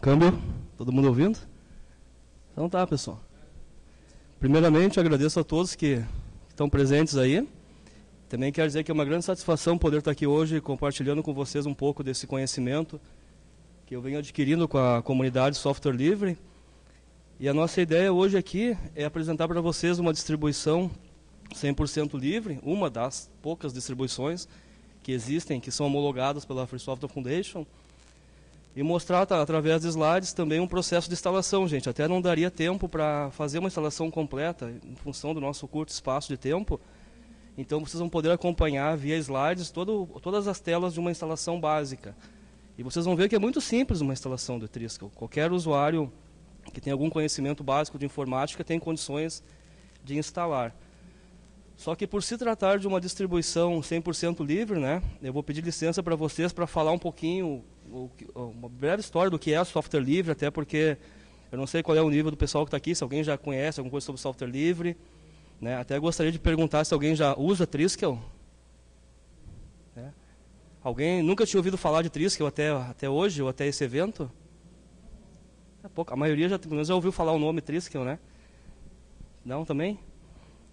Câmbio? Todo mundo ouvindo? Então tá, pessoal. Primeiramente, agradeço a todos que estão presentes aí. Também quero dizer que é uma grande satisfação poder estar aqui hoje compartilhando com vocês um pouco desse conhecimento que eu venho adquirindo com a comunidade Software Livre. E a nossa ideia hoje aqui é apresentar para vocês uma distribuição 100% livre, uma das poucas distribuições que existem, que são homologadas pela Free Software Foundation, e mostrar através de slides também um processo de instalação, gente. Até não daria tempo para fazer uma instalação completa, em função do nosso curto espaço de tempo. Então, vocês vão poder acompanhar via slides todas as telas de uma instalação básica. E vocês vão ver que é muito simples uma instalação do Triskel. Qualquer usuário que tem algum conhecimento básico de informática tem condições de instalar. Só que por se tratar de uma distribuição 100% livre, né, eu vou pedir licença para vocês para falar um pouquinho, uma breve história do que é software livre, até porque eu não sei qual é o nível do pessoal que está aqui, se alguém já conhece alguma coisa sobre software livre. Né, até gostaria de perguntar se alguém já usa Triskel. Alguém nunca tinha ouvido falar de Triskel até hoje, ou até esse evento? A maioria já ouviu falar o nome Triskel, né? Não, também?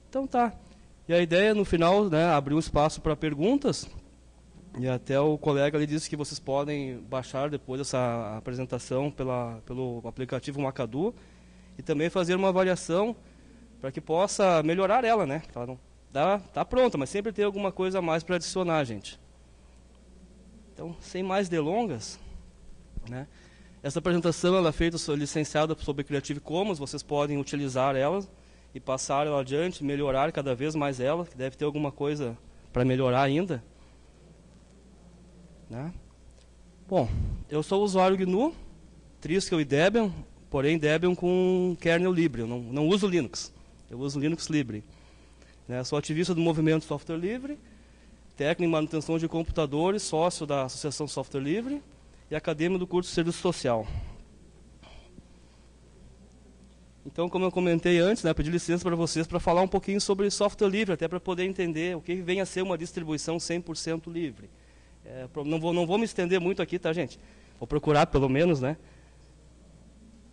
Então tá. E a ideia, no final, né, abrir um espaço para perguntas. E até o colega ali disse que vocês podem baixar depois essa apresentação pelo aplicativo Macadu. E também fazer uma avaliação para que possa melhorar ela, né? Ela não tá pronta, mas sempre tem alguma coisa a mais para adicionar, gente. Então, sem mais delongas, né? Essa apresentação ela é feita licenciada sob Creative Commons, vocês podem utilizar ela e passar ela adiante, melhorar cada vez mais ela, que deve ter alguma coisa para melhorar ainda. Né? Bom, eu sou usuário GNU, Triskel e Debian, porém Debian com kernel livre, eu não uso Linux, eu uso Linux livre. Né? Sou ativista do movimento Software Livre, técnico em manutenção de computadores, sócio da Associação Software Livre e acadêmico do curso de Serviço Social. Então, como eu comentei antes, né, pedi licença para vocês para falar um pouquinho sobre software livre, até para poder entender o que vem a ser uma distribuição 100% livre. Não vou me estender muito aqui, tá, gente? Vou procurar, pelo menos, né?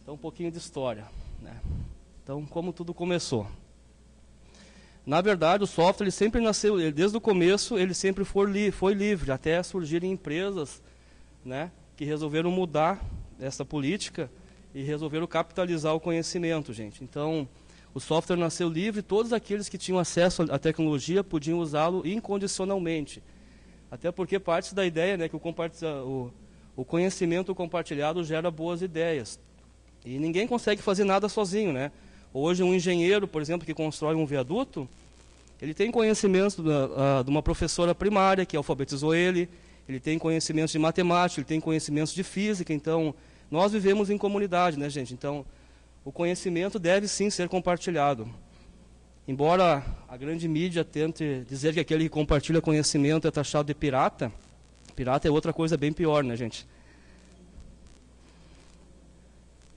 Então, um pouquinho de história. Né? Então, como tudo começou. Na verdade, o software ele sempre nasceu, desde o começo, ele sempre foi livre, até surgirem empresas, né, que resolveram mudar essa política e resolveram capitalizar o conhecimento, gente. Então, o software nasceu livre, todos aqueles que tinham acesso à tecnologia podiam usá-lo incondicionalmente. Até porque parte da ideia, né, que o conhecimento compartilhado gera boas ideias. E ninguém consegue fazer nada sozinho, né? Hoje, um engenheiro, por exemplo, que constrói um viaduto, ele tem conhecimento de uma professora primária que alfabetizou ele tem conhecimentos de matemática, ele tem conhecimentos de física. Então, nós vivemos em comunidade, né, gente? Então, o conhecimento deve sim ser compartilhado. Embora a grande mídia tente dizer que aquele que compartilha conhecimento é taxado de pirata, pirata é outra coisa bem pior, né, gente?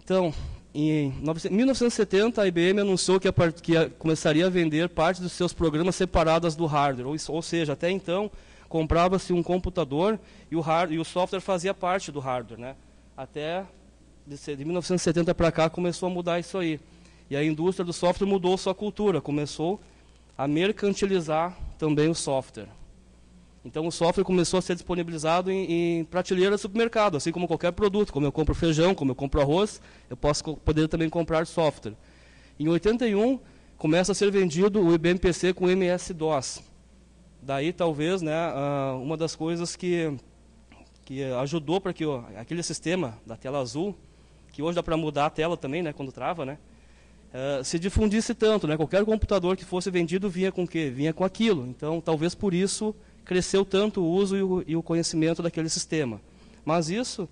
Então, em 1970, a IBM anunciou que começaria a vender parte dos seus programas separadas do hardware. Ou seja, até então, comprava-se um computador e o software fazia parte do hardware. Né? Até de 1970 para cá começou a mudar isso aí. E a indústria do software mudou sua cultura, começou a mercantilizar também o software. Então o software começou a ser disponibilizado em prateleiras de supermercado, assim como qualquer produto. Como eu compro feijão, como eu compro arroz, eu poder também comprar software. Em 81, começa a ser vendido o IBM PC com MS-DOS. Daí, talvez, né, uma das coisas que ajudou para que aquele sistema da tela azul, que hoje dá para mudar a tela também, né, quando trava, né, se difundisse tanto. Né, qualquer computador que fosse vendido vinha com o quê? Vinha com aquilo. Então, talvez por isso cresceu tanto o uso e o conhecimento daquele sistema. Mas isso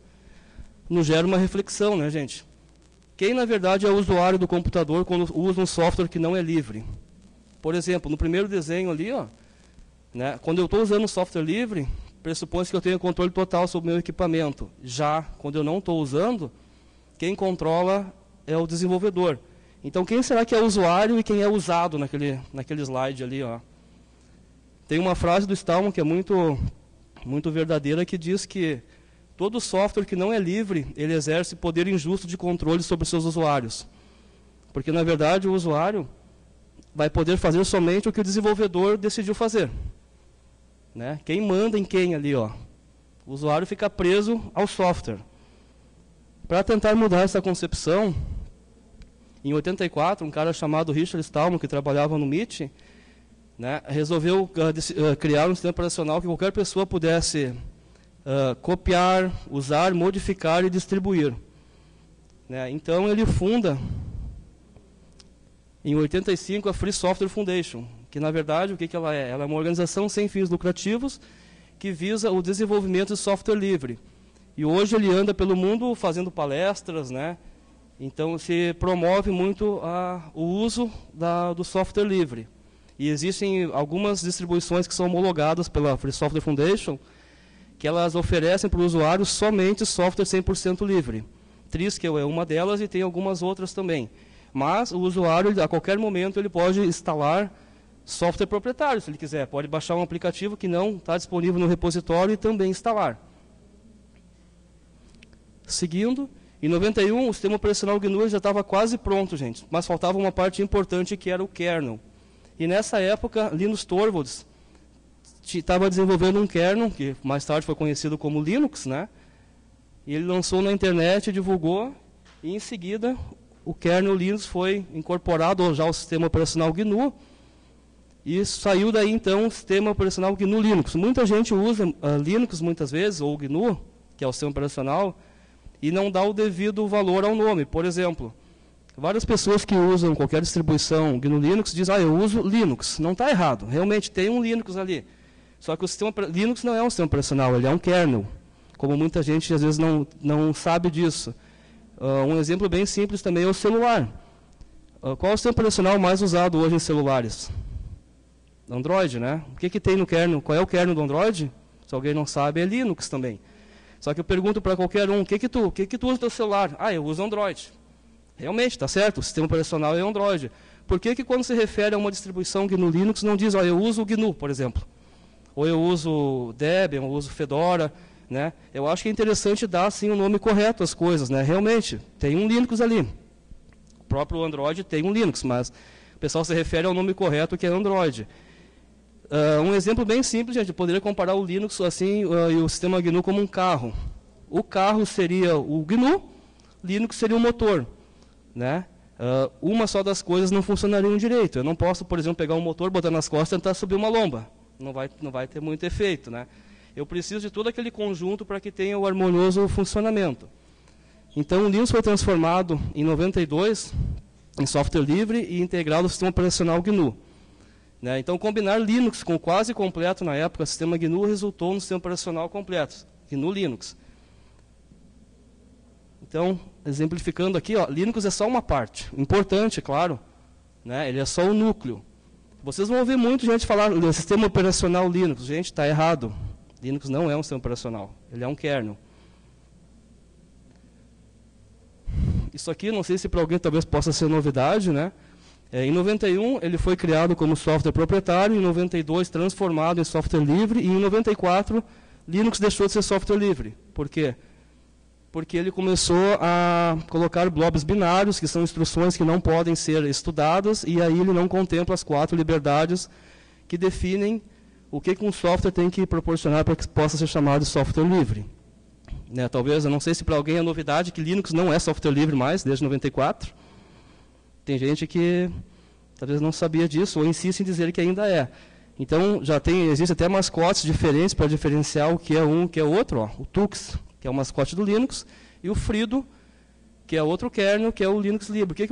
nos gera uma reflexão, né, gente? Quem, na verdade, é o usuário do computador quando usa um software que não é livre? Por exemplo, no primeiro desenho ali, ó, né, quando eu estou usando um software livre, pressupõe-se que eu tenho controle total sobre o meu equipamento. Já quando eu não estou usando, quem controla é o desenvolvedor. Então, quem será que é o usuário e quem é usado naquele slide ali, ó? Tem uma frase do Stallman que é muito verdadeira, que diz que todo software que não é livre, ele exerce poder injusto de controle sobre seus usuários. Porque, na verdade, o usuário vai poder fazer somente o que o desenvolvedor decidiu fazer. Né? Quem manda em quem ali, ó? O usuário fica preso ao software. Para tentar mudar essa concepção, em 84, um cara chamado Richard Stallman, que trabalhava no MIT, né, resolveu criar um sistema operacional que qualquer pessoa pudesse copiar, usar, modificar e distribuir. Né? Então, ele funda, em 85, a Free Software Foundation, que, na verdade, o que ela é? Ela é uma organização sem fins lucrativos que visa o desenvolvimento de software livre. E hoje ele anda pelo mundo fazendo palestras, né? Então, se promove muito o uso do software livre. E existem algumas distribuições que são homologadas pela Free Software Foundation, que elas oferecem para o usuário somente software 100% livre. Triskel é uma delas e tem algumas outras também. Mas o usuário, a qualquer momento, ele pode instalar software proprietário, se ele quiser. Pode baixar um aplicativo que não está disponível no repositório e também instalar. Seguindo, em 91, o sistema operacional GNU já estava quase pronto, gente. Mas faltava uma parte importante, que era o kernel. E nessa época, Linus Torvalds estava desenvolvendo um kernel, que mais tarde foi conhecido como Linux, né? E ele lançou na internet, divulgou, e em seguida o kernel Linux foi incorporado já ao sistema operacional GNU, e saiu daí então o sistema operacional GNU Linux. Muita gente usa Linux muitas vezes, ou GNU, que é o sistema operacional, e não dá o devido valor ao nome. Por exemplo, várias pessoas que usam qualquer distribuição GNU Linux dizem, eu uso Linux. Não está errado, realmente tem um Linux ali. Só que o sistema Linux não é um sistema operacional, ele é um kernel. Como muita gente às vezes não sabe disso. Um exemplo bem simples também é o celular. Qual é o sistema operacional mais usado hoje em celulares? Android, né? O que tem no kernel? Qual é o kernel do Android? Se alguém não sabe, é Linux também. Só que eu pergunto para qualquer um, o que tu usa no teu celular? Eu uso Android. Realmente, está certo, o sistema operacional é Android. Por que quando se refere a uma distribuição GNU Linux, não diz, eu uso o GNU, por exemplo? Ou eu uso Debian, ou eu uso Fedora, né? Eu acho que é interessante dar, sim, o nome correto às coisas, né? Realmente, tem um Linux ali. O próprio Android tem um Linux, mas o pessoal se refere ao nome correto, que é Android. Um exemplo bem simples, gente, eu poderia comparar o Linux assim, e o sistema GNU como um carro. O carro seria o GNU, Linux seria o motor. Né? Uma só das coisas não funcionariam direito. Eu não posso, por exemplo, pegar um motor, botar nas costas e tentar subir uma lomba. Não vai ter muito efeito. Né? Eu preciso de todo aquele conjunto para que tenha o harmonioso funcionamento. Então, o Linux foi transformado em 92 em software livre e integrado ao sistema operacional GNU. Né? Então, combinar Linux com quase completo na época, o sistema GNU resultou no sistema operacional completo, GNU Linux. Então, exemplificando aqui, Linux é só uma parte, importante, claro, né? Ele é só o núcleo. Vocês vão ouvir muito gente falar do sistema operacional Linux. Gente, está errado. Linux não é um sistema operacional, ele é um kernel. Isso aqui, não sei se para alguém talvez possa ser novidade, né? Em 91, ele foi criado como software proprietário, em 92, transformado em software livre, e em 94, Linux deixou de ser software livre. Por quê? Porque ele começou a colocar blobs binários, que são instruções que não podem ser estudadas, e aí ele não contempla as 4 liberdades que definem o que um software tem que proporcionar para que possa ser chamado de software livre. Né, talvez, eu não sei se para alguém é novidade que Linux não é software livre mais, desde 94. Tem gente que talvez não sabia disso, ou insiste em dizer que ainda é. Então, existe até mascotes diferentes para diferenciar o que é um e o que é outro. O Tux, que é o mascote do Linux, e o Frido, que é outro kernel, que é o Linux Libre.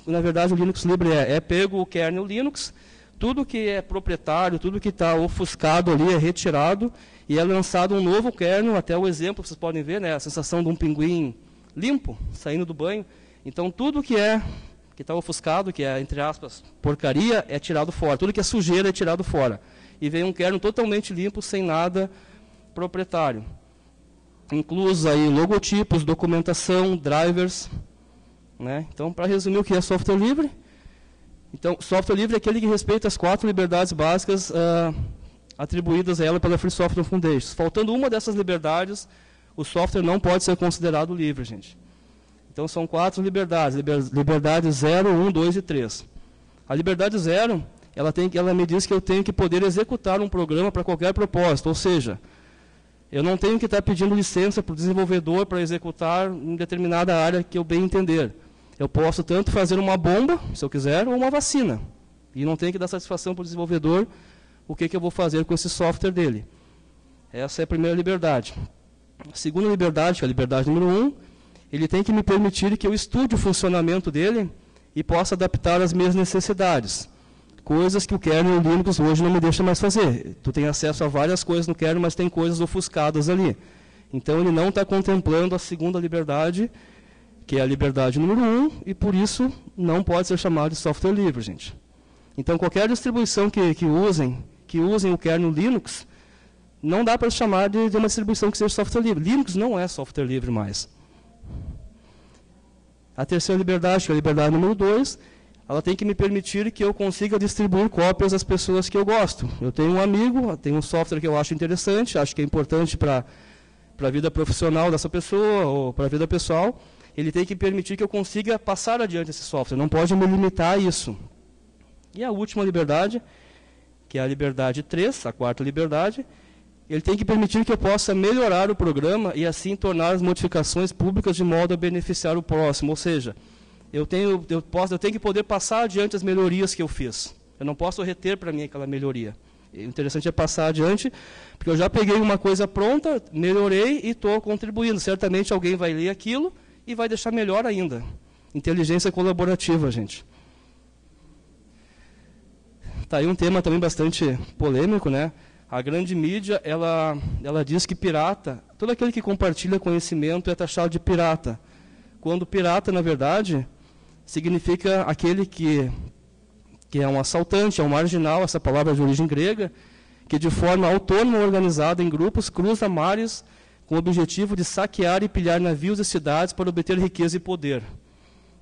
Na verdade, o Linux Libre é pego o kernel Linux, tudo que é proprietário, tudo que está ofuscado ali é retirado, e é lançado um novo kernel, até o exemplo, vocês podem ver, né, a sensação de um pinguim limpo, saindo do banho. Então, tudo que está ofuscado, que é, entre aspas, porcaria, é tirado fora. Tudo que é sujeira é tirado fora. E vem um kernel totalmente limpo, sem nada proprietário. Inclusos aí logotipos, documentação, drivers. Né? Então, para resumir o que é software livre, então, software livre é aquele que respeita as 4 liberdades básicas atribuídas a ela pela Free Software Foundation. Faltando uma dessas liberdades, o software não pode ser considerado livre, gente. Então, são 4 liberdades. Liberdade 0, 1, 2 e 3. A liberdade 0, ela me diz que eu tenho que poder executar um programa para qualquer propósito. Ou seja, eu não tenho que estar pedindo licença para o desenvolvedor para executar em determinada área que eu bem entender. Eu posso tanto fazer uma bomba, se eu quiser, ou uma vacina. E não tenho que dar satisfação para o desenvolvedor o que eu vou fazer com esse software dele. Essa é a primeira liberdade. A segunda liberdade, que é a liberdade número 1, ele tem que me permitir que eu estude o funcionamento dele e possa adaptar às minhas necessidades. Coisas que o kernel Linux hoje não me deixa mais fazer. Tu tem acesso a várias coisas no kernel, mas tem coisas ofuscadas ali. Então, ele não está contemplando a segunda liberdade, que é a liberdade número 1, e por isso não pode ser chamado de software livre, gente. Então, qualquer distribuição que usem o kernel Linux, não dá para chamar de uma distribuição que seja software livre. Linux não é software livre mais. A terceira liberdade, que é a liberdade número 2, ela tem que me permitir que eu consiga distribuir cópias às pessoas que eu gosto. Eu tenho um amigo, tenho um software que eu acho interessante, acho que é importante para a vida profissional dessa pessoa, ou para a vida pessoal, ele tem que permitir que eu consiga passar adiante esse software, não pode me limitar a isso. E a última liberdade, que é a liberdade 3, a quarta liberdade, ele tem que permitir que eu possa melhorar o programa e assim tornar as modificações públicas de modo a beneficiar o próximo. Ou seja, eu tenho que poder passar adiante as melhorias que eu fiz. Eu não posso reter para mim aquela melhoria. O interessante é passar adiante, porque eu já peguei uma coisa pronta, melhorei e estou contribuindo. Certamente alguém vai ler aquilo e vai deixar melhor ainda. Inteligência colaborativa, gente. Está aí um tema também bastante polêmico, né? A grande mídia, ela diz que pirata, todo aquele que compartilha conhecimento é taxado de pirata. Quando pirata, na verdade, significa aquele que é um assaltante, é um marginal, essa palavra é de origem grega, que de forma autônoma, organizada em grupos, cruza mares com o objetivo de saquear e pilhar navios e cidades para obter riqueza e poder.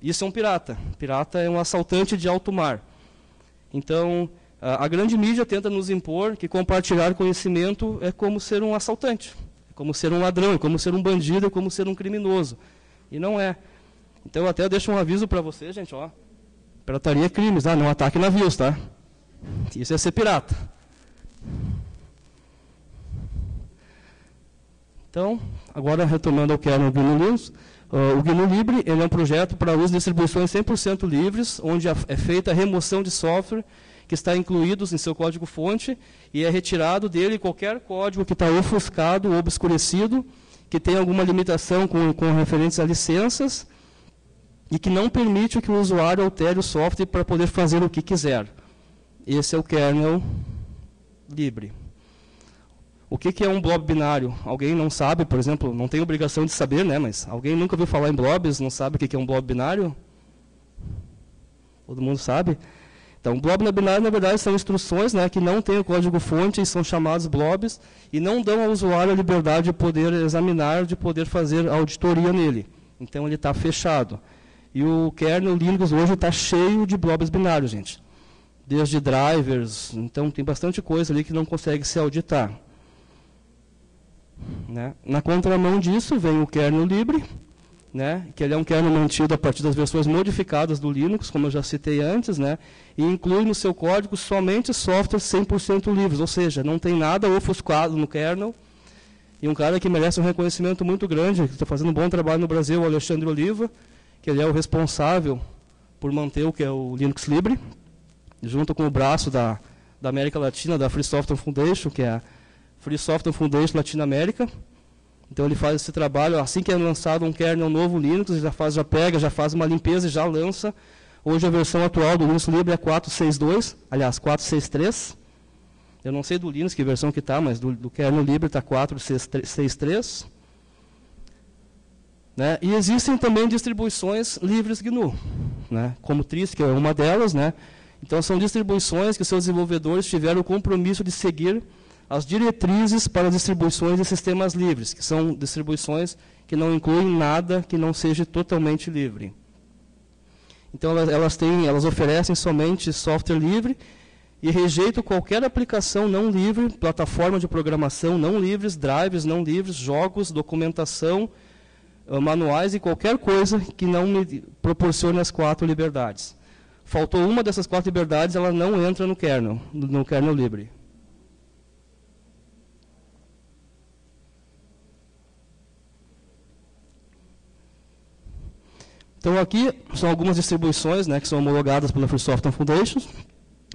Isso é um pirata. Pirata é um assaltante de alto mar. Então, a grande mídia tenta nos impor que compartilhar conhecimento é como ser um assaltante, é como ser um ladrão, é como ser um bandido, é como ser um criminoso. E não é. Então, eu até deixo um aviso para você, gente, ó. Pirataria é crime, tá? Não ataque navios, tá? Isso é ser pirata. Então, agora retomando ao kernel GNU Linux, o GNU Libre ele é um projeto para uso de distribuições 100% livres, onde é feita a remoção de software que está incluídos em seu código-fonte e é retirado dele qualquer código que está ofuscado ou obscurecido, que tem alguma limitação com referentes a licenças e que não permite que o usuário altere o software para poder fazer o que quiser. Esse é o kernel livre. O que é um blob binário? Alguém não sabe, por exemplo, não tem obrigação de saber, né? Mas alguém nunca ouviu falar em blobs, não sabe o que é um blob binário? Todo mundo sabe? Então, blob binário, na verdade, são instruções, né, que não têm o código-fonte e são chamados blobs e não dão ao usuário a liberdade de poder examinar, de poder fazer auditoria nele. Então, ele está fechado. E o kernel Linux hoje está cheio de blobs binários, gente. Desde drivers, então tem bastante coisa ali que não consegue se auditar. Né? Na contramão disso, vem o kernel livre, né, que ele é um kernel mantido a partir das versões modificadas do Linux, como eu já citei antes, né, e inclui no seu código somente softwares 100% livres, ou seja, não tem nada ofuscado no kernel. E um cara que merece um reconhecimento muito grande, que está fazendo um bom trabalho no Brasil, o Alexandre Oliva, que ele é o responsável por manter o que é o Linux Libre, junto com o braço da América Latina, da Free Software Foundation, que é a Free Software Foundation Latinoamérica. Então ele faz esse trabalho, assim que é lançado um kernel novo Linux, ele já pega, já faz uma limpeza e já lança. Hoje a versão atual do Linux Libre é 4.6.2, aliás, 4.6.3. Eu não sei do Linux que versão que está, mas do kernel Libre está 4.6.3. Né? E existem também distribuições livres GNU, né? Como Trist, que é uma delas. Né? Então são distribuições que seus desenvolvedores tiveram o compromisso de seguir as diretrizes para distribuições de sistemas livres, que são distribuições que não incluem nada que não seja totalmente livre. Então, elas oferecem somente software livre e rejeito qualquer aplicação não livre, plataforma de programação não livres, drives não livres, jogos, documentação, manuais e qualquer coisa que não me proporcione as 4 liberdades. Faltou uma dessas 4 liberdades, ela não entra no kernel livre. Então aqui são algumas distribuições, né, que são homologadas pela Free Software Foundation.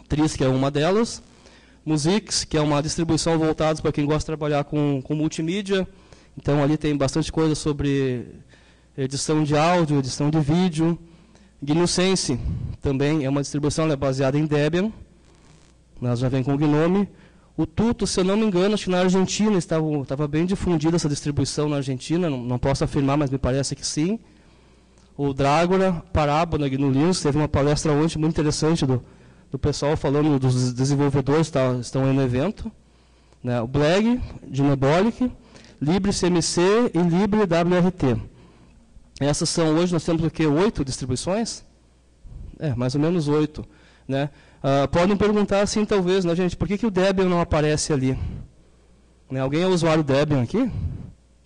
Trisk é uma delas. Musix, que é uma distribuição voltada para quem gosta de trabalhar com multimídia. Então ali tem bastante coisa sobre edição de áudio, edição de vídeo. GNU-Sense também é uma distribuição, ela é baseada em Debian. Ela já vem com o GNOME. O Tutu, se eu não me engano, acho que na Argentina estava bem difundida essa distribuição na Argentina, não posso afirmar, mas me parece que sim. O Dragora, Parábola, GNU Linux, teve uma palestra ontem muito interessante do pessoal falando dos desenvolvedores que estão aí no evento. Né? O Bleg, Dynebolic, LibreCMC e LibreWRT. Essas são, hoje nós temos o quê? 8 distribuições? Mais ou menos 8. Né? Podem perguntar assim, talvez, né, gente, por que o Debian não aparece ali? Né? Alguém é usuário Debian aqui?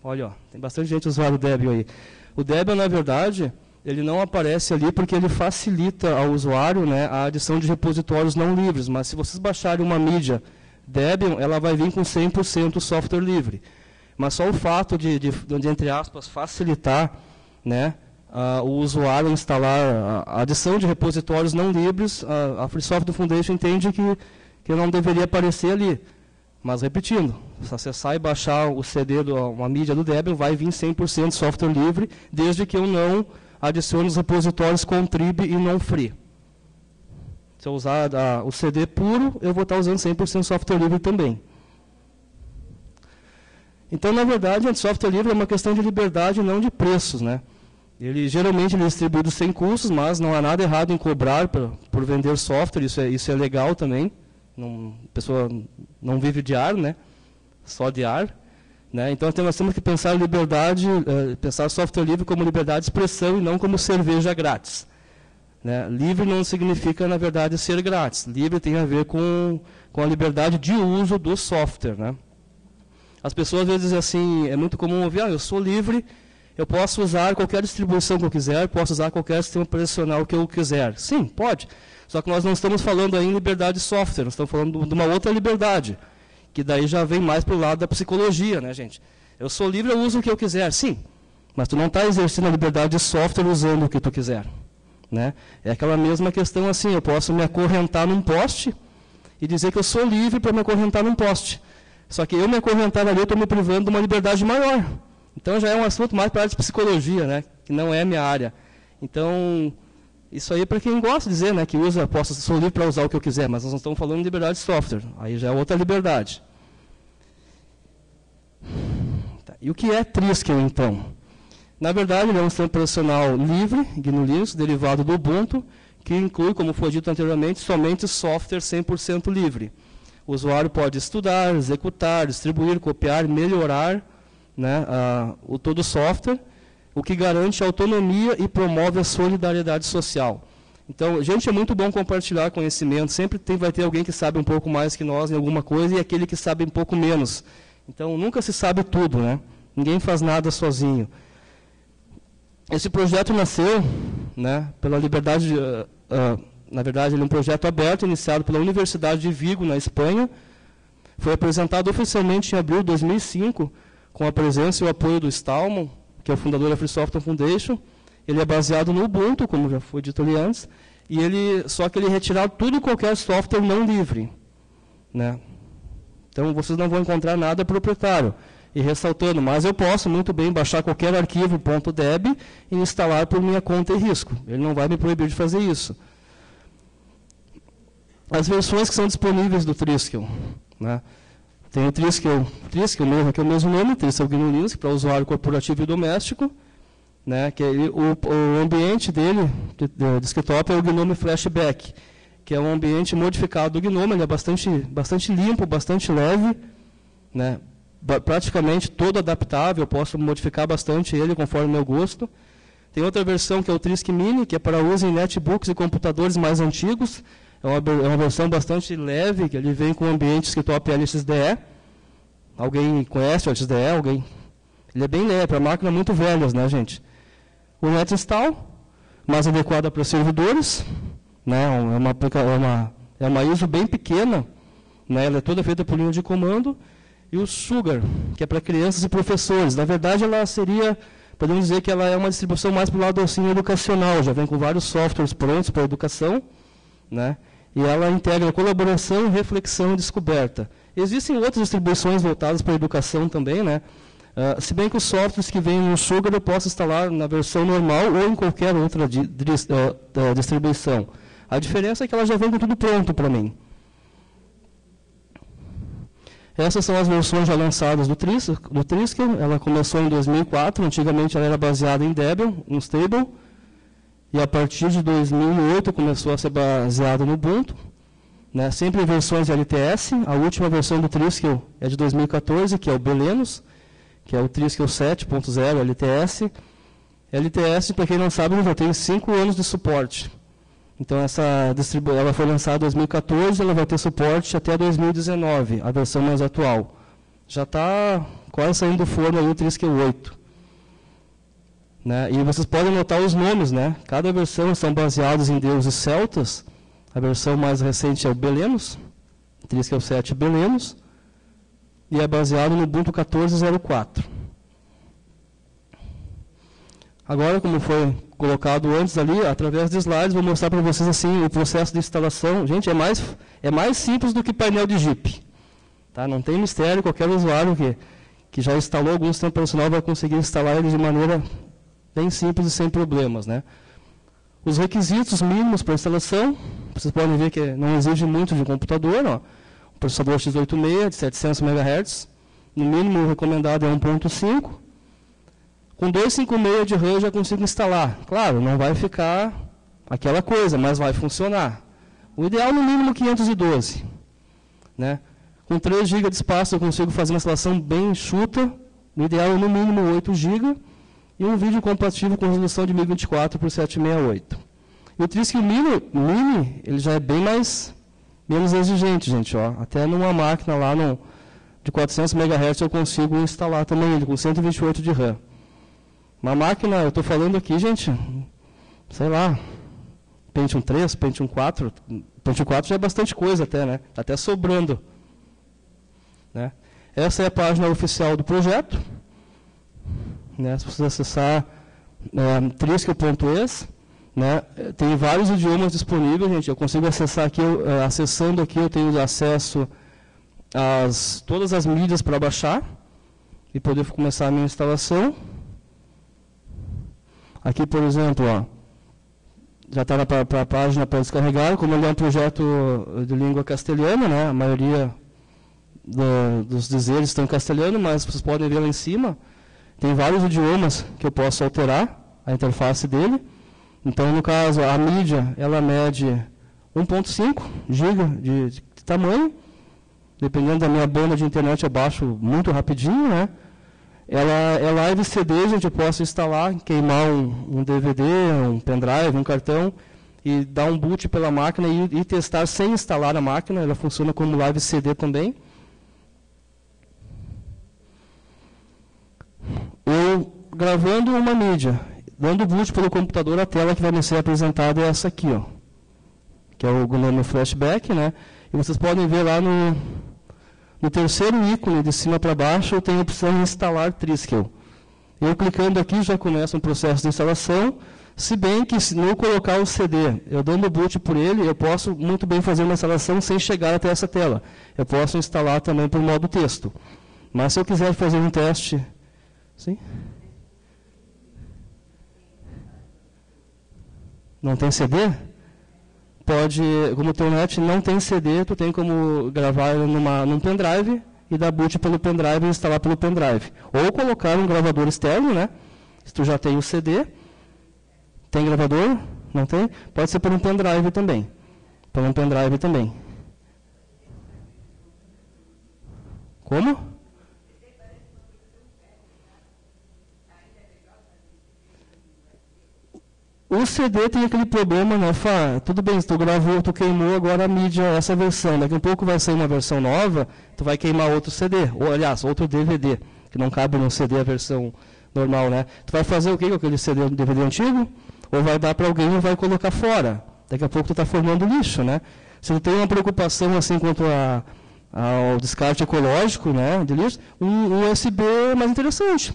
Olha, ó, tem bastante gente usuário Debian aí. O Debian, na verdade, ele não aparece ali porque ele facilita ao usuário, né, a adição de repositórios não livres. Mas se vocês baixarem uma mídia Debian, ela vai vir com 100% software livre. Mas só o fato de entre aspas, facilitar, né, o usuário instalar a adição de repositórios não livres, a Free Software Foundation entende que não deveria aparecer ali. Mas, repetindo, se acessar e baixar o CD, uma mídia do Debian, vai vir 100% software livre, desde que eu não adicione os repositórios contrib e não free. Se eu usar o CD puro, eu vou estar usando 100% software livre também. Então, na verdade, o software livre é uma questão de liberdade e não de preços, né? Geralmente ele é distribuído sem custos, mas não há nada errado em cobrar por vender software, isso é legal também. A pessoa não vive de ar, né? Só de ar. Né? Então nós temos que pensar liberdade, pensar software livre como liberdade de expressão e não como cerveja grátis. Né? Livre não significa, na verdade, ser grátis. Livre tem a ver com a liberdade de uso do software. Né? As pessoas às vezes dizem assim, é muito comum ouvir, eu sou livre, eu posso usar qualquer distribuição que eu quiser, posso usar qualquer sistema operacional que eu quiser. Sim, pode. Só que nós não estamos falando aí em liberdade de software, nós estamos falando de uma outra liberdade, que daí já vem mais para o lado da psicologia, né, gente? Eu sou livre, eu uso o que eu quiser, sim, mas tu não está exercendo a liberdade de software usando o que tu quiser. Né? É aquela mesma questão assim, eu posso me acorrentar num poste e dizer que eu sou livre para me acorrentar num poste. Só que eu me acorrentar ali, eu estou me privando de uma liberdade maior. Então já é um assunto mais para a área de psicologia, né, que não é a minha área. Então, isso aí é para quem gosta de dizer, né, que sou livre para usar o que eu quiser, mas nós não estamos falando de liberdade de software. Aí já é outra liberdade. Tá. E o que é Triskel, então? Na verdade, ele é um sistema operacional livre, GNU Linux, derivado do Ubuntu, que inclui, como foi dito anteriormente, somente software 100% livre. O usuário pode estudar, executar, distribuir, copiar, melhorar, né, todo o software, o que garante autonomia e promove a solidariedade social. Então, gente, é muito bom compartilhar conhecimento. Sempre vai ter alguém que sabe um pouco mais que nós em alguma coisa e aquele que sabe um pouco menos. Então, nunca se sabe tudo, né? Ninguém faz nada sozinho. Esse projeto nasceu, né, pela liberdade, na verdade, ele é um projeto aberto, iniciado pela Universidade de Vigo, na Espanha. Foi apresentado oficialmente em abril de 2005, com a presença e o apoio do Stallman, que é o fundador da Free Software Foundation. Ele é baseado no Ubuntu, como já foi dito ali antes, só que ele retirou tudo e qualquer software não livre. Né? Então, vocês não vão encontrar nada proprietário. E ressaltando, mas eu posso muito bem baixar qualquer arquivo .deb e instalar por minha conta e risco. Ele não vai me proibir de fazer isso. As versões que são disponíveis do Triskel. Né? Tem o Triskel mesmo, que é o mesmo nome, Triskel GNU Linux, para usuário corporativo e doméstico. Né? Que o ambiente dele, de desktop, é o GNOME Flashback, que é um ambiente modificado do GNOME, ele é bastante limpo, bastante leve, né? Praticamente todo adaptável, eu posso modificar bastante ele conforme o meu gosto. Tem outra versão que é o Trisk Mini, que é para uso em netbooks e computadores mais antigos. É uma versão bastante leve, que ele vem com o ambiente escrito APL-XDE. Alguém conhece o XDE? Alguém? Ele é bem leve, para máquinas muito velhas, né, gente? O net install, mais adequada para servidores, né? É uma ISO bem pequena, né? Ela é toda feita por linha de comando. E o Sugar, que é para crianças e professores. Na verdade, ela seria, podemos dizer que ela é uma distribuição mais para o lado do ensino educacional, já vem com vários softwares prontos para a educação, né? E ela integra colaboração, reflexão e descoberta. Existem outras distribuições voltadas para a educação também, né? Se bem que os softwares que vêm no Sugar eu posso instalar na versão normal ou em qualquer outra distribuição. A diferença é que ela já vem com tudo pronto para mim. Essas são as versões já lançadas do Triskel. Ela começou em 2004, antigamente ela era baseada em Debian, no Stable, e a partir de 2008 começou a ser baseada no Ubuntu, né? Sempre em versões LTS. A última versão do Triskel é de 2014, que é o Belenos, que é o Triskel 7.0 LTS. LTS, para quem não sabe, já tem 5 anos de suporte. Então, ela foi lançada em 2014, ela vai ter suporte até 2019, a versão mais atual. Já está quase saindo do forno aí o Triskel 8. Né? E vocês podem notar os nomes, né? Cada versão são baseados em deuses celtas. A versão mais recente é o Belenos, Triskel 7 Belenos, e é baseado no Ubuntu 14.04. Agora, como foi colocado antes ali, através de slides, vou mostrar para vocês assim o processo de instalação. Gente, é mais simples do que painel de Jeep. Tá? Não tem mistério, qualquer usuário que já instalou algum sistema operacional vai conseguir instalar ele de maneira bem simples e sem problemas, né? Os requisitos mínimos para instalação, vocês podem ver que não exige muito de um computador. Ó. Um processador x86 de 700 MHz, no mínimo recomendado é 1.5. Com 256 de RAM eu já consigo instalar. Claro, não vai ficar aquela coisa, mas vai funcionar. O ideal no mínimo 512. Né? Com 3 GB de espaço eu consigo fazer uma instalação bem enxuta. O ideal é no mínimo 8 GB. E um vídeo compatível com resolução de 1024 por 768. E o Triskel Mini, ele já é bem menos exigente, gente. Ó. Até numa máquina lá de 400 MHz eu consigo instalar também ele, com 128 de RAM. Uma máquina, eu estou falando aqui, gente, sei lá, Pentium 3, Pentium 4. Pentium 4 já é bastante coisa até, né? Está até sobrando. Né? Essa é a página oficial do projeto. Né? Se você acessar triskel.es, né? Tem vários idiomas disponíveis, gente. Eu consigo acessar aqui, acessando aqui eu tenho acesso a todas as mídias para baixar e poder começar a minha instalação. Aqui, por exemplo, ó, já está para a página para descarregar. Como ele é um projeto de língua castelhana, né, a maioria dos dizeres estão em castelhano, mas vocês podem ver lá em cima, tem vários idiomas que eu posso alterar a interface dele. Então, no caso, a mídia, ela mede 1.5 GB de tamanho. Dependendo da minha banda de internet, eu baixo muito rapidinho, né? Ela é live CD, gente, eu posso instalar, queimar um DVD, um pendrive, um cartão, e dar um boot pela máquina e testar sem instalar a máquina. Ela funciona como live CD também. Ou gravando uma mídia, dando boot pelo computador, a tela que vai me ser apresentada é essa aqui, ó, que é o nome Flashback, né? E vocês podem ver lá no terceiro ícone, de cima para baixo, tem a opção de instalar Triskel. Eu clicando aqui já começa um processo de instalação, se bem que se não colocar o CD, eu dando boot por ele, eu posso muito bem fazer uma instalação sem chegar até essa tela. Eu posso instalar também por modo texto. Mas se eu quiser fazer um teste... Sim? Não tem CD? Pode, como o teu net não tem CD, tu tem como gravar num pendrive e dar boot pelo pendrive e instalar pelo pendrive. Ou colocar um gravador externo, né? Se tu já tem o CD. Tem gravador? Não tem? Pode ser por um pendrive também. Por um pendrive também. Como? O O CD tem aquele problema, né, tudo bem, tu gravou, tu queimou agora a mídia, essa versão, daqui a pouco vai sair uma versão nova, tu vai queimar outro CD, ou aliás, outro DVD, que não cabe no CD a versão normal, né? Tu vai fazer o quê com aquele CD, DVD antigo? Ou vai dar para alguém e vai colocar fora? Daqui a pouco tu está formando lixo, né? Se tu tem uma preocupação assim quanto ao descarte ecológico, né, de lixo, um USB é mais interessante.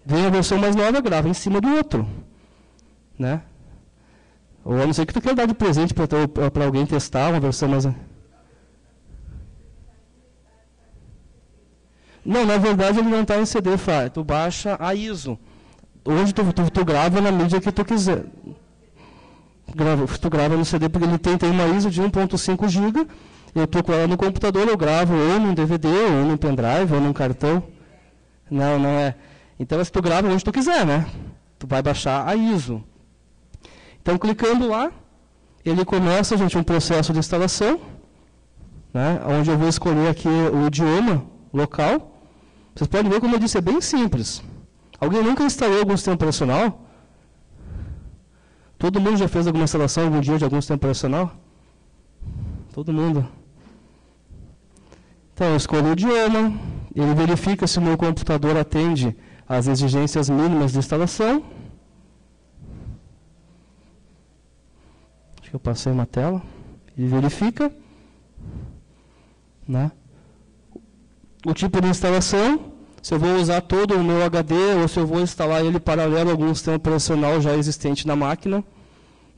Vem a versão mais nova, grava em cima do outro, né? Ou a não ser que tu queira dar de presente para alguém testar uma versão mais... Não, na verdade ele não está em CD, tu baixa a ISO. Hoje tu grava na mídia que tu quiser. Tu grava no CD porque ele tem uma ISO de 1.5 GB. Eu estou com ela no computador, eu gravo ou num DVD, ou num pendrive, ou num cartão. Não é. Então, se tu grava onde tu quiser, né? Tu vai baixar a ISO. Então, clicando lá, ele começa, gente, um processo de instalação, né? Onde eu vou escolher aqui o idioma local. Vocês podem ver, como eu disse, é bem simples. Alguém nunca instalou algum sistema operacional? Todo mundo já fez alguma instalação algum dia de algum sistema operacional? Todo mundo. Então, eu escolho o idioma, ele verifica se o meu computador atende às exigências mínimas de instalação. Acho que eu passei uma tela. Ele verifica, né, o tipo de instalação, se eu vou usar todo o meu HD ou se eu vou instalar ele paralelo a algum sistema operacional já existente na máquina.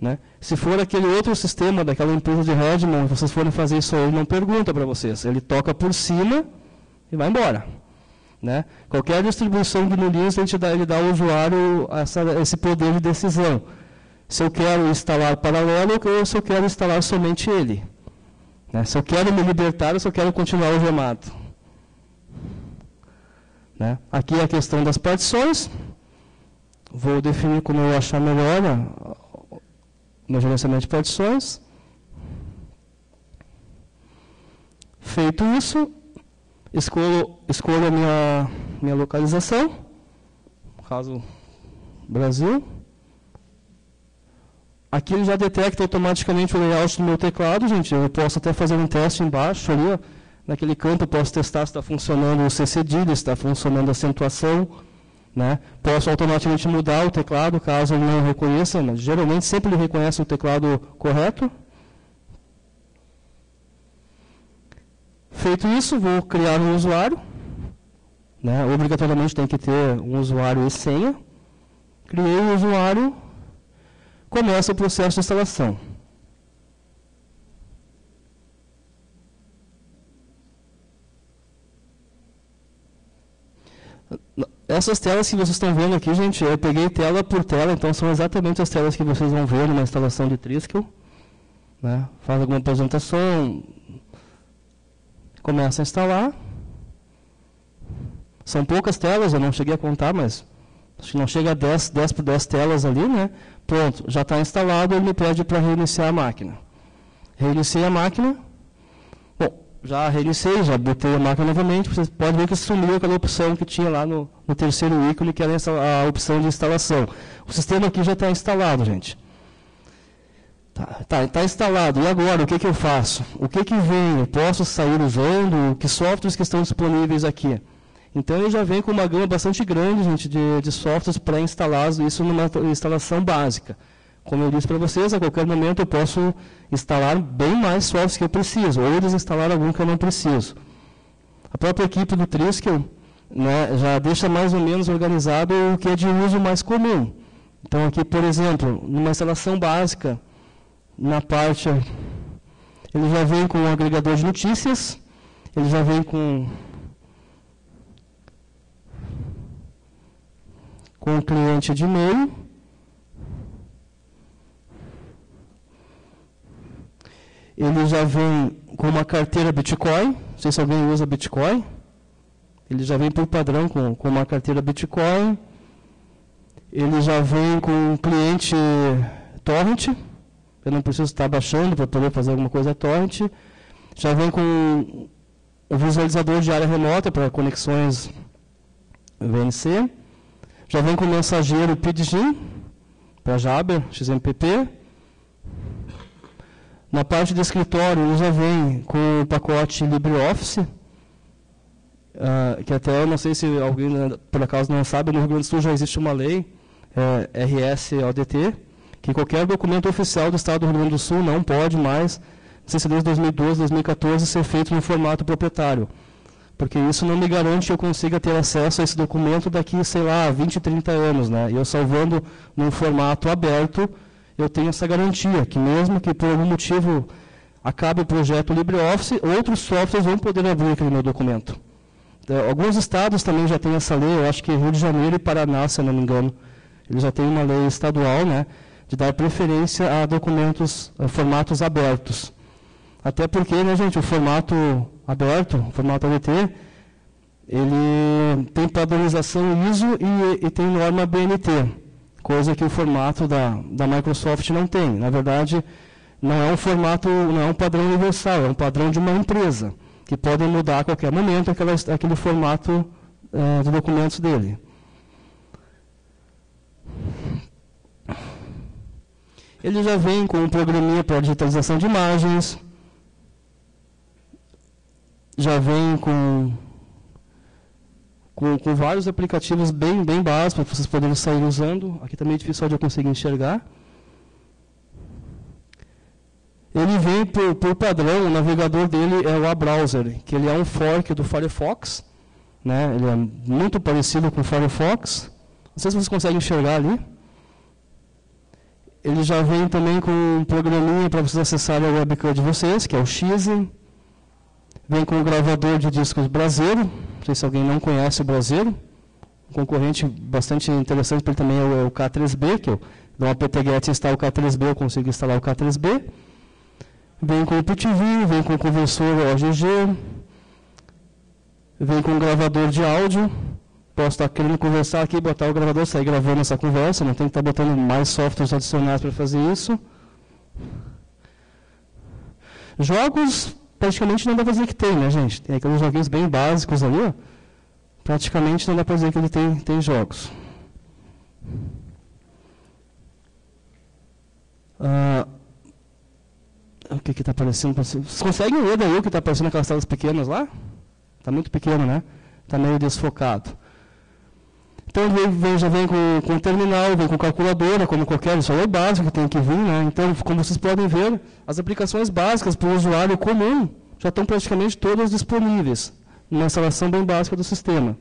Né? Se for aquele outro sistema daquela empresa de Redmond, vocês forem fazer isso aí, ele não pergunta para vocês. Ele toca por cima e vai embora. Né? Qualquer distribuição de Linux, ele dá ao usuário esse poder de decisão. Se eu quero instalar paralelo ou se eu quero instalar somente ele. Né? Se eu quero me libertar ou se eu quero continuar algemado. Né? Aqui é a questão das partições. Vou definir como eu achar melhor no gerenciamento de partições. Feito isso, escolho a minha localização, no caso Brasil. Aqui ele já detecta automaticamente o layout do meu teclado, gente. Eu posso até fazer um teste embaixo ali, ó. Naquele campo eu posso testar se está funcionando o C-cedilha, se está funcionando a acentuação. Né? Posso automaticamente mudar o teclado, caso ele não reconheça, mas geralmente sempre ele reconhece o teclado correto. Feito isso, vou criar um usuário. Né? Obrigatoriamente tem que ter um usuário e senha. Criei o usuário, começa o processo de instalação. Essas telas que vocês estão vendo aqui, gente, eu peguei tela por tela, então são exatamente as telas que vocês vão ver numa instalação de Triskel. Né? Faz alguma apresentação, começa a instalar. São poucas telas, eu não cheguei a contar, mas acho que não chega a 10 por 10 telas ali, né? Pronto, já está instalado, ele me pede para reiniciar a máquina. Reiniciei a máquina. Já reiniciei, já botei a máquina novamente. Vocês podem ver que sumiu aquela opção que tinha lá no terceiro ícone, que era a opção de instalação. O sistema aqui já está instalado, gente. Tá instalado. E agora, o que eu faço? O que vem? Eu posso sair usando? Que softwares que estão disponíveis aqui? Então, ele já vem com uma gama bastante grande, gente, de softwares pré-instalados, isso numa instalação básica. Como eu disse para vocês, a qualquer momento eu posso instalar bem mais softwares que eu preciso, ou desinstalar algum que eu não preciso. A própria equipe do Triskel, né, já deixa mais ou menos organizado o que é de uso mais comum. Então, aqui, por exemplo, numa instalação básica, na parte, ele já vem com um agregador de notícias, ele já vem com um cliente de e-mail. Ele já vem com uma carteira Bitcoin, não sei se alguém usa Bitcoin. Ele já vem por padrão com uma carteira Bitcoin. Ele já vem com um cliente torrent, eu não preciso estar baixando para poder fazer alguma coisa torrent. Já vem com um visualizador de área remota para conexões VNC. Já vem com o mensageiro PidGin, para Jabber, XMPP. Na parte de escritório, ele já vem com o pacote LibreOffice, que até eu não sei se alguém, por acaso, não sabe, no Rio Grande do Sul já existe uma lei, RS-ODT, que qualquer documento oficial do Estado do Rio Grande do Sul não pode mais, não sei se desde 2012, 2014, ser feito no formato proprietário. Porque isso não me garante que eu consiga ter acesso a esse documento daqui, sei lá, 20, 30 anos. Né? E eu salvando num formato aberto, eu tenho essa garantia, que mesmo que por algum motivo acabe o projeto LibreOffice, outros softwares vão poder abrir aquele meu documento. Alguns estados também já têm essa lei, eu acho que Rio de Janeiro e Paraná, se eu não me engano, eles já têm uma lei estadual, né, de dar preferência a documentos, a formatos abertos. Até porque, né, gente, o formato aberto, o formato ADT, ele tem padronização ISO e tem norma BNT, coisa que o formato da Microsoft não tem. Na verdade, não é um formato, não é um padrão universal, é um padrão de uma empresa, que podem mudar a qualquer momento aquele formato de documentos dele. Ele já vem com um programinha para digitalização de imagens, já vem com vários aplicativos bem básicos para vocês poderem sair usando. Aqui também é difícil de eu conseguir enxergar. Ele vem por padrão, o navegador dele é o A-Browser, que ele é um fork do Firefox. Né? Ele é muito parecido com o Firefox. Não sei se vocês conseguem enxergar ali. Ele já vem também com um programinha para vocês acessarem a webcam de vocês, que é o Xi. Vem com o gravador de discos Brasero. Não sei se alguém não conhece o Brasero. Um concorrente bastante interessante para ele também é o K3B, que eu dou uma apt-get e instalo o K3B, eu consigo instalar o K3B. Vem com o IPTV, vem com o conversor OGG, vem com o gravador de áudio. Posso estar querendo conversar aqui, botar o gravador, sair gravando essa conversa, não tem que estar botando mais softwares adicionais para fazer isso. Jogos, praticamente não dá para dizer que tem, né, gente? Tem aqueles joguinhos bem básicos ali, ó. Praticamente não dá para dizer que ele tem jogos. O que está aparecendo? Vocês conseguem ler daí o que está aparecendo naquelas telas pequenas lá? Está muito pequeno, né? Está meio desfocado. Então, ele já vem com o terminal, vem com calculadora, como qualquer, isso é o básico que tem que vir. Né? Então, como vocês podem ver, as aplicações básicas para o usuário comum já estão praticamente todas disponíveis, numa instalação bem básica do sistema.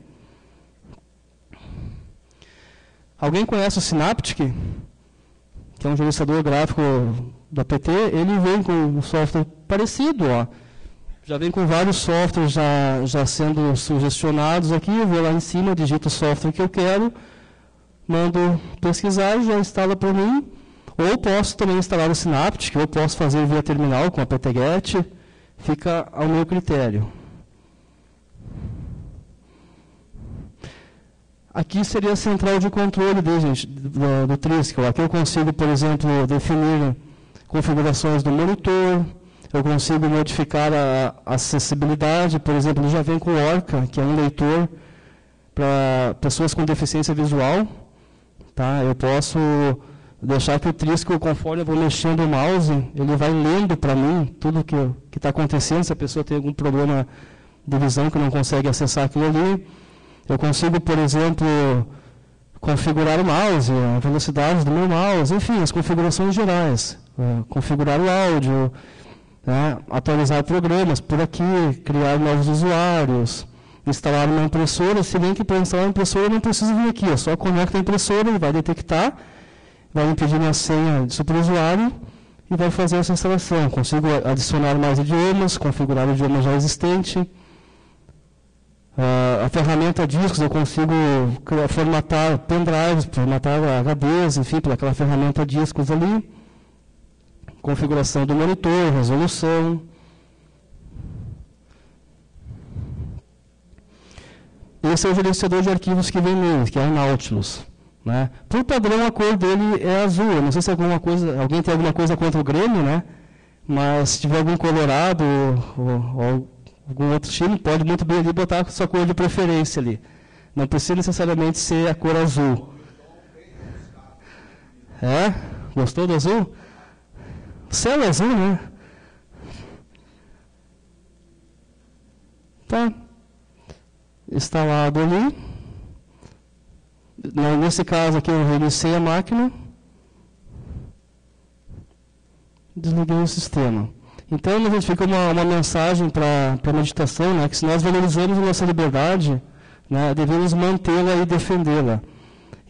Alguém conhece o Synaptic, que é um gerenciador gráfico da PT? Ele vem com um software parecido, ó. Já vem com vários softwares já sendo sugestionados aqui. Eu vou lá em cima, digito o software que eu quero, mando pesquisar e já instala para mim. Ou posso também instalar o Synaptic, ou posso fazer via terminal com a apt-get. Fica ao meu critério. Aqui seria a central de controle do Triskel. Aqui eu consigo, por exemplo, definir configurações do monitor. Eu consigo modificar a acessibilidade, por exemplo, ele já vem com o Orca, que é um leitor para pessoas com deficiência visual. Tá? Eu posso deixar que o Triskel, conforme eu vou mexendo o mouse, ele vai lendo para mim tudo o que está acontecendo, se a pessoa tem algum problema de visão que não consegue acessar aquilo ali. Eu consigo, por exemplo, configurar o mouse, a velocidade do meu mouse, enfim, as configurações gerais. Configurar o áudio, né, atualizar programas por aqui, criar novos usuários, instalar uma impressora. Se bem que para instalar uma impressora eu não preciso vir aqui, eu só conecto a impressora, ele vai detectar, vai me pedir minha senha de superusuário e vai fazer essa instalação. Consigo adicionar mais idiomas, configurar o idioma já existente. A ferramenta discos, eu consigo formatar pendrives, formatar HDs, enfim, por aquela ferramenta discos ali. Configuração do monitor, resolução. Esse é o gerenciador de arquivos que vem nele, que é o Nautilus. Né? Por padrão, a cor dele é azul. Eu não sei se alguém tem alguma coisa contra o Grêmio, né? Mas se tiver algum colorado ou algum outro time, pode muito bem ali botar a sua cor de preferência ali. Não precisa necessariamente ser a cor azul. É? Gostou do azul? O céu é azul, né? Tá. Instalado ali. Nesse caso aqui eu reiniciei a máquina. Desliguei o sistema. Então, a gente fica uma mensagem para a meditação, né, que se nós valorizamos a nossa liberdade, né, devemos mantê-la e defendê-la.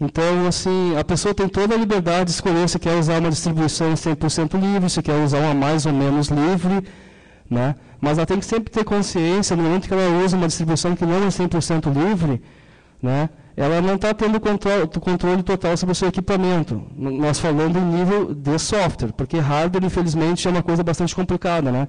Então, assim, a pessoa tem toda a liberdade de escolher se quer usar uma distribuição 100% livre, se quer usar uma mais ou menos livre, né, mas ela tem que sempre ter consciência, no momento que ela usa uma distribuição que não é 100% livre, né, ela não está tendo controle total sobre o seu equipamento. Nós falando em nível de software, porque hardware, infelizmente, é uma coisa bastante complicada, né?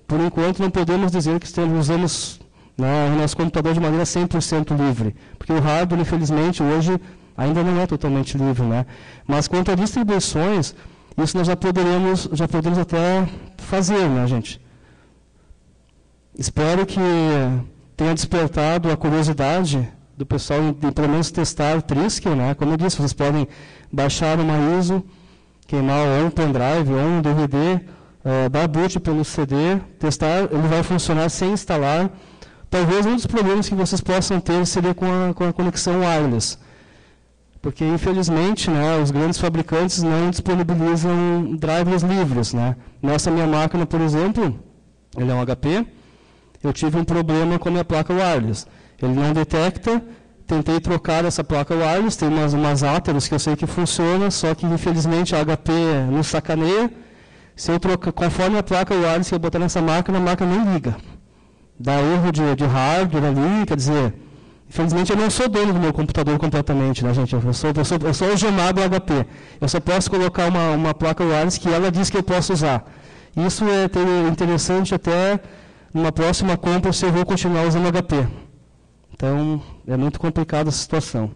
Por enquanto, não podemos dizer que usamos, né, o nosso computador de maneira 100% livre, porque o hardware, infelizmente, hoje ainda não é totalmente livre, né? Mas quanto a distribuições, isso nós já podemos até fazer, né, gente? Espero que tenha despertado a curiosidade do pessoal em pelo menos testar o Triskel, né? Como eu disse, vocês podem baixar uma ISO, queimar ou um pendrive ou um DVD, dar boot pelo CD, testar, ele vai funcionar sem instalar. Talvez um dos problemas que vocês possam ter seria com a conexão wireless, porque infelizmente, né, os grandes fabricantes não disponibilizam drivers livres, né? Minha máquina, por exemplo, ele é um HP, eu tive um problema com a minha placa wireless. Ele não detecta, tentei trocar essa placa wireless, tem umas áteros que eu sei que funciona, só que infelizmente a HP nos sacaneia. Se eu trocar, conforme a placa wireless que eu botar nessa máquina, a máquina nem liga. Dá erro de hardware ali, quer dizer, infelizmente eu não sou dono do meu computador completamente, né, gente? Eu sou algemado ao HP. Eu só posso colocar uma placa wireless que ela diz que eu posso usar. Isso é interessante até numa próxima compra se eu vou continuar usando HP. Então, é muito complicada essa situação.